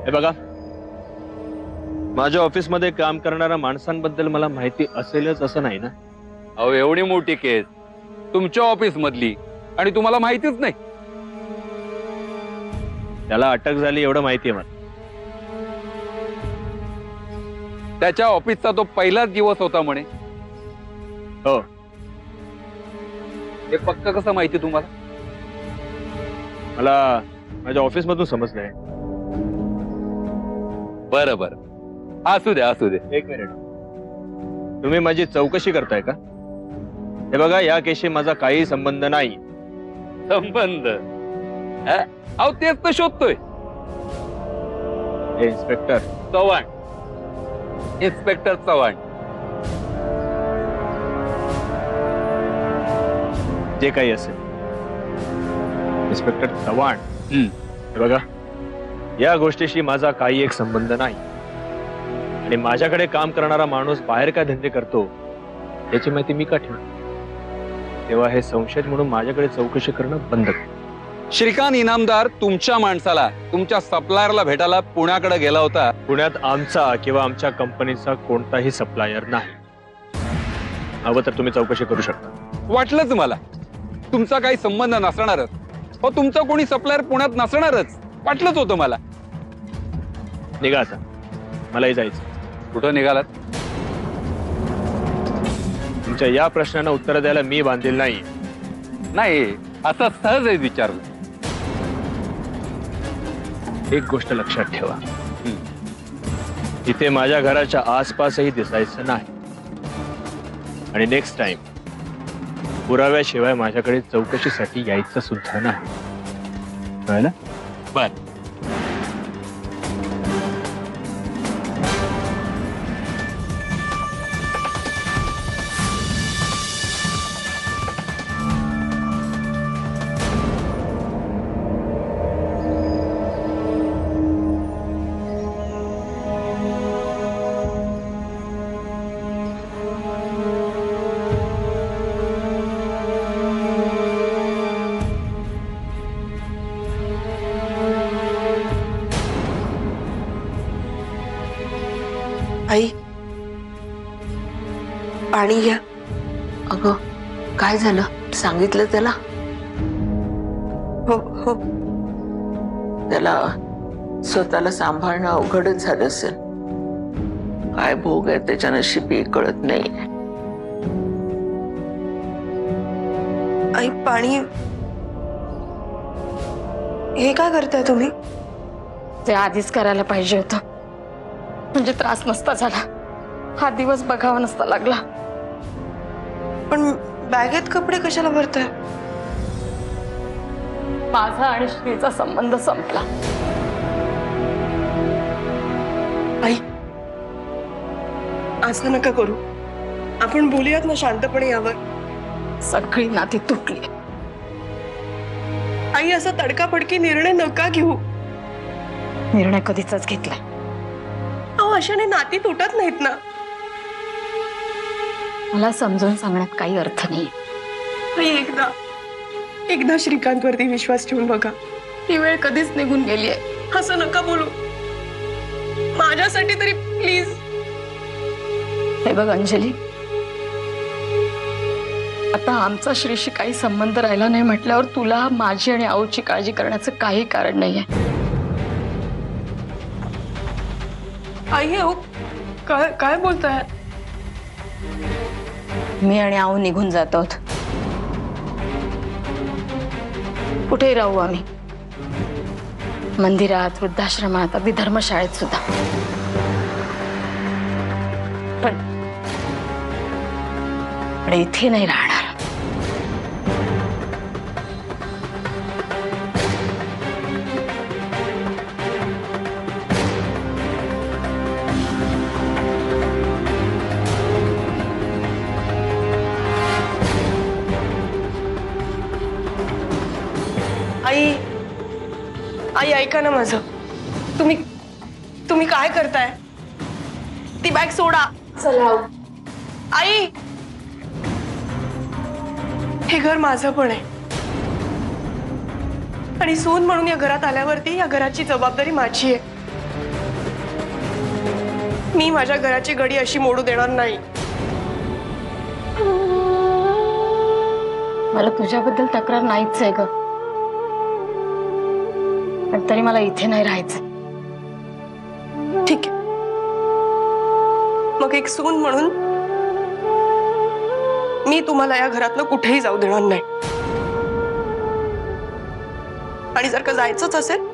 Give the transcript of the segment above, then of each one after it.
हे बघा, माझ्या ऑफिसमध्ये काम करणाऱ्या माणसांबद्दल मला माहिती असेलच असं नाही ना. अहो एवढी मोठी केस तुमच्या ऑफिस मधली आणि तुम्हाला माहितीच नाही. त्याला अटक झाली एवढं माहितीये मला. त्याच्या ऑफिसचा तो पहिलाच दिवस होता म्हणे. हो, हे पक्क कसं माहिती तुम्हाला? मला माझ्या ऑफिस मधून समजलंय. बरं बरं, असू दे असू दे. एक मिनिट, तुम्ही माझी चौकशी करताय का? हे बघा, या केशी माझा काही संबंध नाही. संबंध? अहो तेच तर शोधतोय. हे इन्स्पेक्टर चव्हाण, इन्स्पेक्टर चव्हाण. जे काही असेल, इन्स्पेक्टर चव्हाण. हे बघा, या गोष्टीशी माझा काही एक संबंध नाही. आणि माझ्याकडे काम करणारा माणूस बाहेर काय धंदे करतो याची माहिती मी का ठेवू? तेव्हा हे संशय म्हणून माझ्याकडे चौकशी करणं बंद कर. श्रीकांत इनामदार तुमच्या माणसाला, तुमच्या सप्लायरला भेटायला पुण्याकडे गेला होता. पुण्यात आमचा किंवा आमच्या कंपनीचा कोणताही सप्लायर नाही. हवं तर तुम्ही चौकशी करू शकता. वाटलंच मला तुमचा काही संबंध नसणारच. हो, तुमचा कोणी सप्लायर पुण्यात नसणारच वाटलंच होतं मला. निघा आता, मलाही जायचं. कुठं निघालात? तुमच्या या प्रश्नांना उत्तर द्यायला मी बांधील नाही. नाही, असं सहज विचारलं. एक गोष्ट लक्षात ठेवा, इथे माझ्या घराच्या आसपासही दिसायचं नाही. आणि नेक्स्ट टाइम पुराव्याशिवाय माझ्याकडे चौकशीसाठी यायचं सुद्धा नाही. कळलं? बर. आई, पाणी घ्या. अगं, काय झालं? सांगितलं त्याला? हो हो. त्याला स्वतःला सांभाळणं अवघडच झालं असेल. काय भोग आहे त्याच्या नशिबी कळत नाही. आई, पाणी. हे काय करताय तुम्ही? ते आधीच करायला पाहिजे होतं, म्हणजे त्रास नसता झाला. हा दिवस बघावा नसता लागला. पण बॅगेत कपडे कशाला भरताय? माझा आणि श्रीचा संबंध संपला. आई, असं नका करू. आपण बोलूयात ना शांतपणे यावर. सगळी नाती तुटली. आई, असा तडकाफडकी निर्णय नका घेऊ. निर्णय कधीच घेतलाय. अहो, अशाने नाती तुटत नाहीत ना. मला समजून सांगण्यात काही अर्थ नाही. आई, एकदा श्रीकांतवरती विश्वास ठेवून बघा. ही वेळ कधीच निघून गेली आहे. असं नका बोलू. माझ्यासाठी तरी प्लीज. हे बघ अंजली, आता आमचा श्रीशी काही संबंध राहिला नाही म्हटल्यावर तुला माझी आणि आऊची काळजी करण्याचं काही कारण नाहीये. आई, अहो, काय बोलताय? मी आणि आऊ निघून जात आहोत. कुठेही राहू आम्ही, मंदिरात, वृद्धाश्रमात, अगदी धर्मशाळेत सुद्धा. पण इथे नाही राहणार. आई, ऐका ना माझं. तुम्ही काय करताय? ती बॅग सोडा. चला आई, हे घर माझं पण आहे आणि सून म्हणून या घरात आल्यावरती या घराची जबाबदारी माझी आहे. मी माझ्या घराची घडी अशी मोडू देणार नाही. मला तुझ्याबद्दल तक्रार नाहीच आहे ग, पण तरी मला इथे नाही राहायचं. ठीक आहे, मग एक सून म्हणून मी तुम्हाला या घरातनं कुठेही जाऊ देणार नाही. आणि जर का जायचंच असेल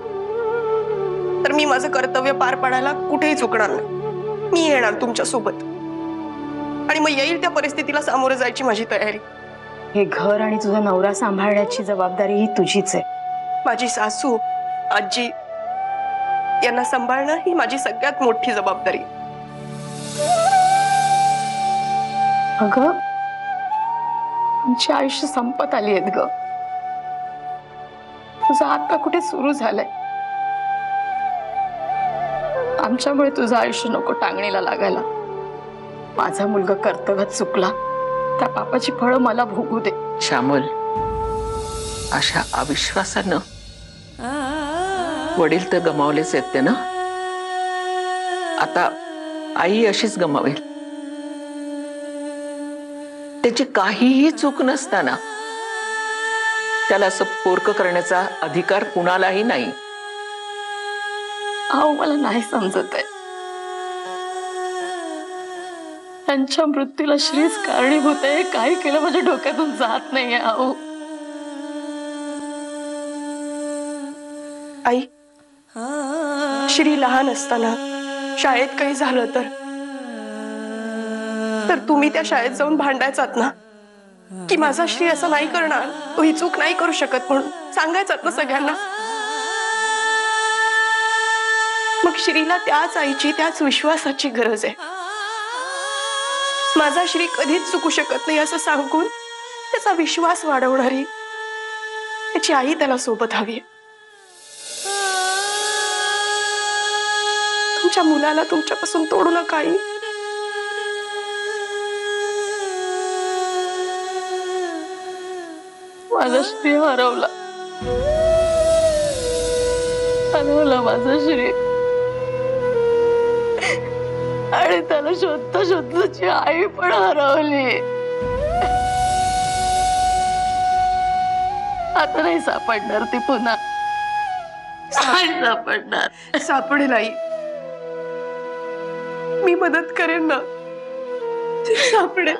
तर मी माझं कर्तव्य पार पाडायला कुठेही चुकणार नाही. मी येणार तुमच्या सोबत आणि मग येईल त्या परिस्थितीला सामोरं जायची माझी तयारी. हे घर आणि तुझा नवरा सांभाळण्याची जबाबदारी ही तुझीच आहे. माझी सासू आजी यांना सांभाळणं ही माझी सगळ्यात मोठी जबाबदारी. अगं, आमची आयुष्य संपत आली आहेत ग. तुझं आता कुठे सुरू झालंय. आमच्यामुळे तुझं आयुष्य नको टांगणीला लागायला. माझा मुलगा कर्तव्यात चुकला, त्या पापाची फळं मला भोगू दे. श्यामल, अशा अविश्वासानं वडील तर गमावलेच आहेत ते ना. आता आई अशीच गमावेल. त्याची काहीही चूक नसताना त्याला असं पोरकं करण्याचा अधिकार कुणालाही नाही. अहो, मला नाही समजत आहे. त्यांच्या मृत्यूला श्रीच कारणीभूत आहे. काय केलं माझ्या डोक्यातून जात नाहीये. अहो आई, श्री लहान असताना शाळेत काही झालं तर तुम्ही त्या शाळेत जाऊन भांडायचात ना की माझा श्री असं नाही करणार, तो ही चूक नाही करू शकत म्हणून सांगायचात ना सगळ्यांना. मग श्रीला त्याच आईची, त्याच विश्वासाची गरज आहे. माझा श्री कधीच चुकू शकत नाही असं सांगून त्याचा विश्वास वाढवणारी त्याची आई त्याला सोबत हवी. तुमच्या मुलाला तुमच्यापासून तोडू नका आई. माझा श्री हरवला, हरवला माझा श्री. आणि त्याला शोधता शोधता त्याची आई पण हरवली. आता नाही सापडणार ती पुन्हा. नाही सापडणार. सापडेल आई, मी मदत करेन ना. सापडेल.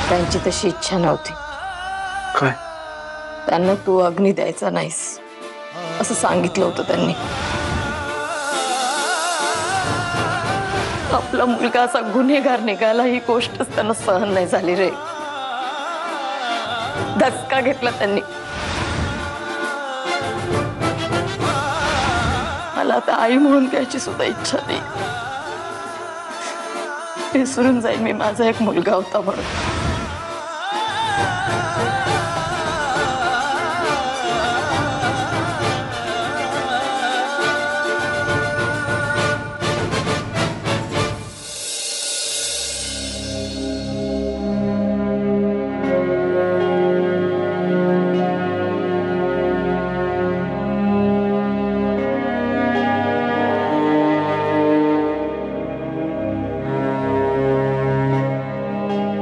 त्यांची तशी इच्छा नव्हती. काय? त्यांना तू अग्नी द्यायचा नाहीस असं सांगितलं होतं त्यांनी. आपला मुलगा असा गुन्हेगार निघाला ही गोष्टच त्यांना सहन नाही झाली रे. धक्का घेतला त्यांनी. मला आता आई म्हणून द्यायची सुद्धा इच्छा नाही. विसरून जाईल मी माझा एक मुलगा होता म्हणून.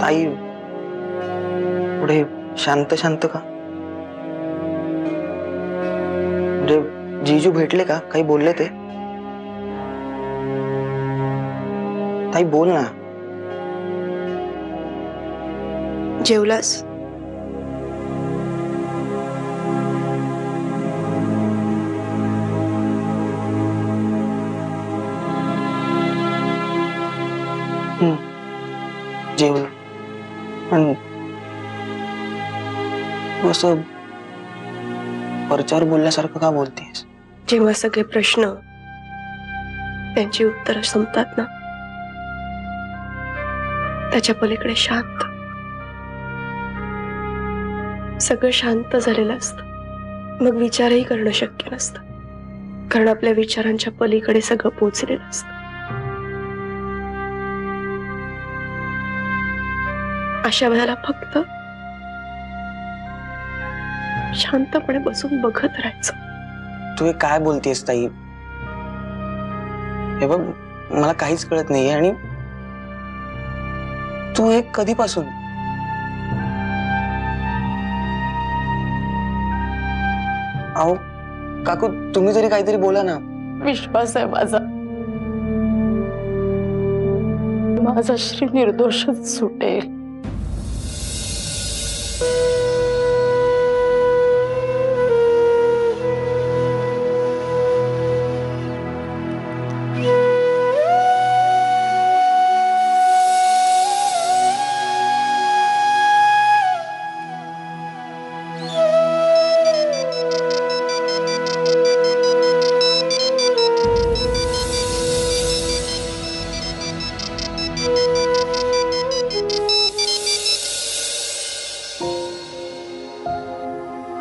आई पुढे शांत शांत का? म्हणजे जीजू भेटले का? काही बोलले ते? ताई बोल ना. जेवलास? जेवलो. पण तू असं वरच्यावर बोलल्यासारखं का बोलतेस? जेव्हा सगळे प्रश्न त्यांची उत्तरं संपतात ना, त्याच्या पलीकडे शांत, सगळं शांत झालेलं असतं. मग विचारही करणं शक्य नसतं, कारण आपल्या विचारांच्या पलीकडे सगळं पोचलेलं असतं. अशा वेळेला फक्त शांतपणे बसून बघत राहायचं. तू हे काय बोलतेस ताई? हे बघ, मला काहीच कळत नाहीये. आणि तू हे कधीपासून? अहो काकू, तुम्ही तरी काहीतरी बोला ना. विश्वास आहे माझा श्री निर्दोषच सुटेल.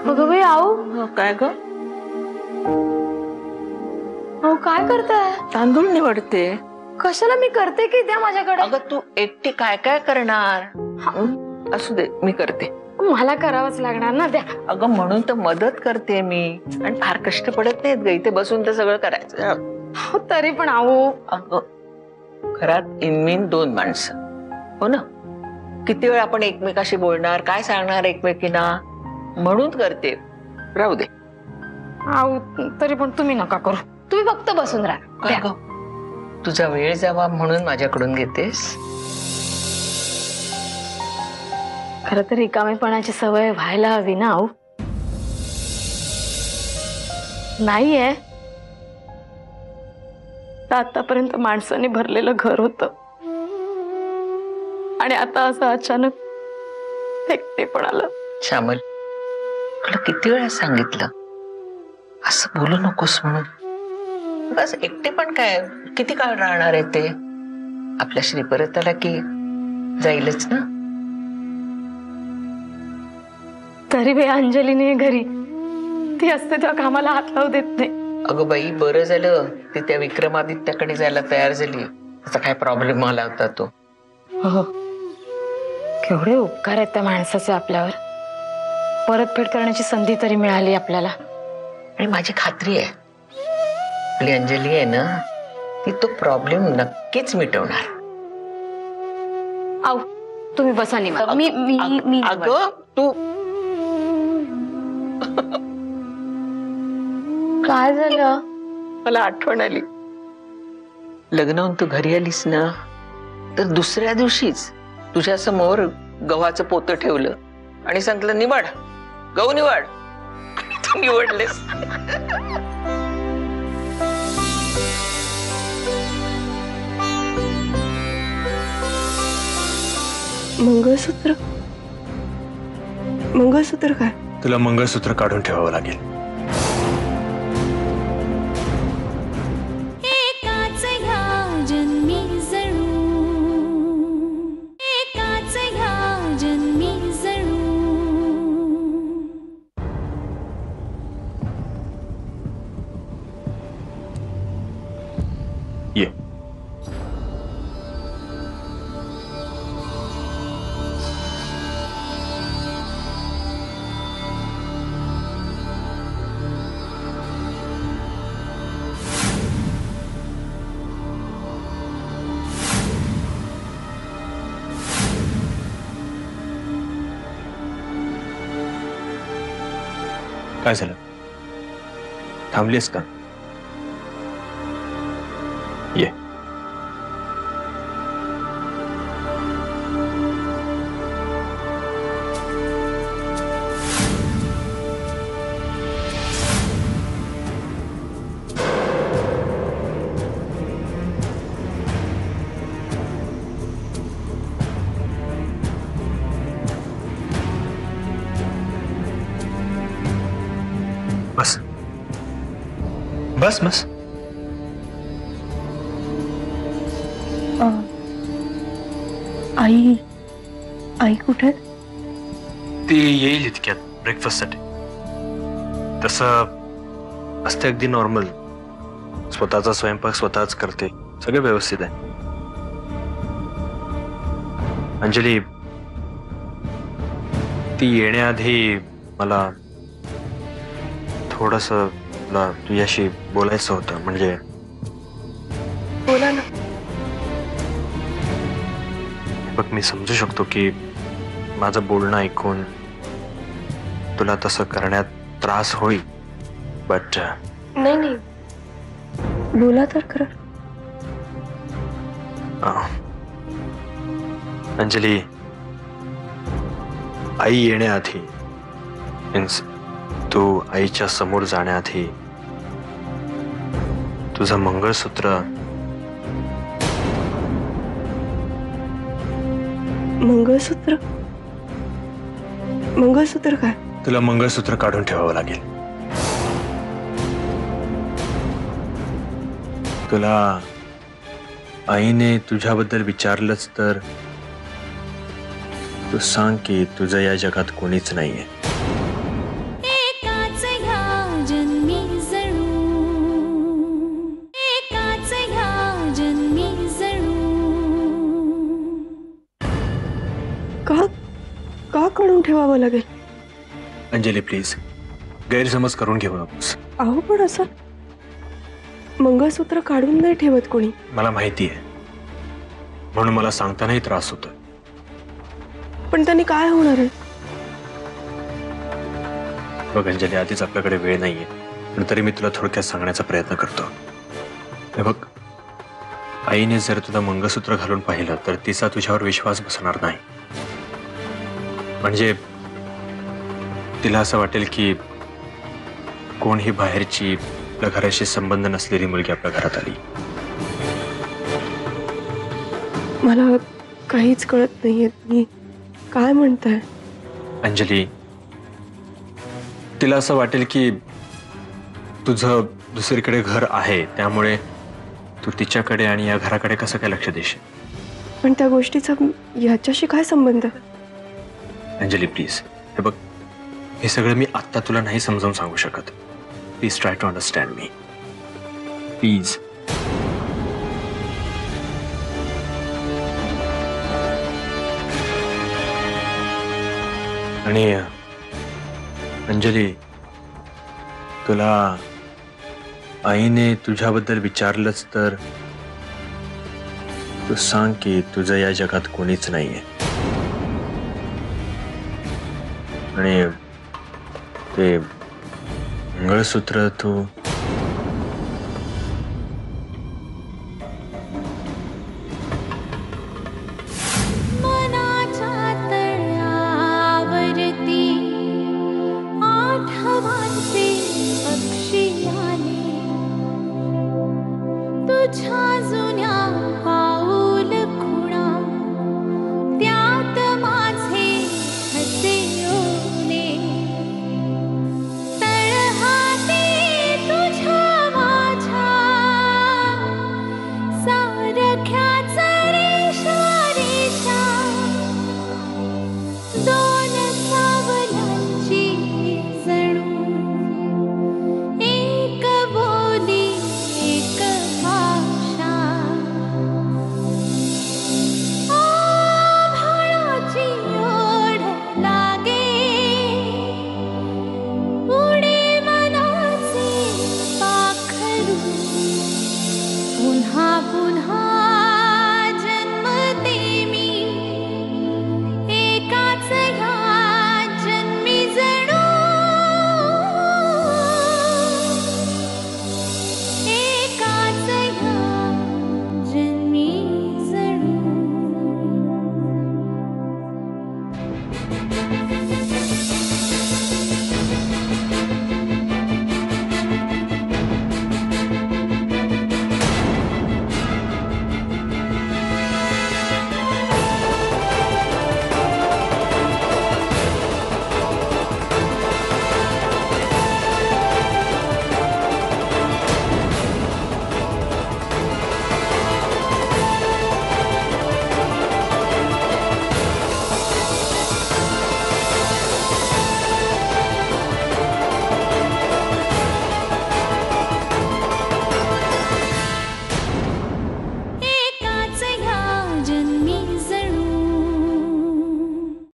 अगं बाई, आओ काय ग? अहो काय करताय? तांदूळ निवडते. कशाला? मी करते की द्या माझ्याकडे. अगं तू एकटी काय काय करणार? असू दे, मी करते. मला करावंच लागणार ना, द्या. अगं म्हणून तर मदत करते मी. आणि फार कष्ट पडत नाहीत ग, इथे बसून तर सगळं करायचं. हो, तरी पण आओ. अगं घरात इनमिन 2 माणसं, हो ना? किती वेळ आपण एकमेकाशी बोलणार, काय सांगणार एकमेकींना, म्हणून करते. राहू दे. आओ तरी पण तुम्ही नका करू, तुम्ही फक्त बसून राहा. द्या. अगं तुझा वेळ जावा म्हणून माझ्याकडून घेतेस? खरं तर रिकामेपणाची सवय व्हायला हवी ना. आओ नाहीये. तर आतापर्यंत माणसाने भरलेलं घर होतं, आणि आता असं अचानक एकटेपण आलं. श्यामल, तुला किती वेळा सांगितलं असं बोलू नकोस म्हणून. बस एकटे पण काय, किती काळ राहणार आहे ते? आपल्या श्री परत आला की जाईलच ना. तरी बे अंजलीने घरी ती असते तेव्हा कामाला हात लावू देत नाही. अगं बाई, बरं झालं ती त्या विक्रमादित्याकडे जायला तयार झाली. त्याचा काय प्रॉब्लेम आला होता तो. हो, केवढे उपकार आहेत त्या माणसाचे आपल्यावर. परतफेड करण्याची संधी तरी मिळाली आपल्याला. आणि माझी खात्री आहे, आपली अंजली आहे ना, ती तो प्रॉब्लेम नक्कीच मिटवणार. आओ तुम्ही बसा निवांत. मी अगं तू काय झालं? मला आठवण आली. लग्न होऊन तू घरी आलीस ना, तर दुसऱ्या दिवशीच तुझ्या समोर गव्हाचं पोतं ठेवलं आणि सांगितलं, निवड, गहू निवड. तू निवडलेस. मंगळसूत्र? मंगळसूत्र काय? तुला मंगळसूत्र काढून ठेवावं लागेल. ये. काय झालं? थांबलीस का? ये. बस बस बस. आई आई कुठे? ती येईल इतक्यात ब्रेकफास्टसाठी. तसं असते अगदी नॉर्मल. स्वतःचा स्वयंपाक स्वतःच करते. सगळं व्यवस्थित आहे. अंजली, ती येण्याआधी मला थोडस तुला तुझ्याशी बोलायचं होतं. म्हणजे बोला ना. बघ, मी समजू शकतो की माझं बोलणं ऐकून तुला तसं करण्यात त्रास होईल, बट नाही नाही, बोला तर खरं. अंजली, आई येण्याआधी, मीन्स तू आईच्या समोर जाण्याआधी तुझं मंगळसूत्र. मंगळसूत्र? मंगळसूत्र काय? तुला मंगळसूत्र काढून ठेवावं लागेल. तुला आईने तुझ्याबद्दल विचारलंच तर तू सांग की तुझं या जगात कोणीच नाहीये. एकाच ह्या जन्मी जणू, एकाच ह्या जन्मी जणू. का का काढून ठेवावं लागेल? अंजली प्लीज, गैरसमज करून घेऊ नकोस. अहो पण असं मंगळसूत्र काढून नाही ठेवत कोणी. मला माहिती आहे, म्हणून मला सांगतानाही त्रास होतो. पण त्यांनी काय होणार आहे? बघ अंजली, आधीच आपल्याकडे वेळ नाहीये, पण तरी मी तुला थोडक्यात सांगण्याचा प्रयत्न करतो. हे बघ, आईने जर तुला मंगळसूत्र घालून पाहिलं तर तिचा तुझ्यावर विश्वास बसणार नाही. म्हणजे तिला असं वाटेल की कोण ही बाहेरची, आपल्या घराशी संबंध नसलेली मुलगी आपल्या घरात आली. मला काहीच कळत नाहीये, तुम्ही काय म्हणताय? अंजली, तिला असं वाटेल की तुझं दुसरीकडे घर आहे, त्यामुळे तू तिच्याकडे आणि या घराकडे कसं काय लक्ष देशील. पण त्या गोष्टीचा याच्याशी काय संबंध? अंजली प्लीज, हे बघ, हे सगळं मी आत्ता तुला नाही समजावून सांगू शकत. Please try to understand me, please. आणि अंजली, तुला आईने तुझ्याबद्दल विचारलंच तर तू सांग की तुझं या जगात कोणीच नाहीये. आणि ते मंगळसूत्र तू मनाच्या तळावरती आठवांचे पक्षी आले, तुझ्या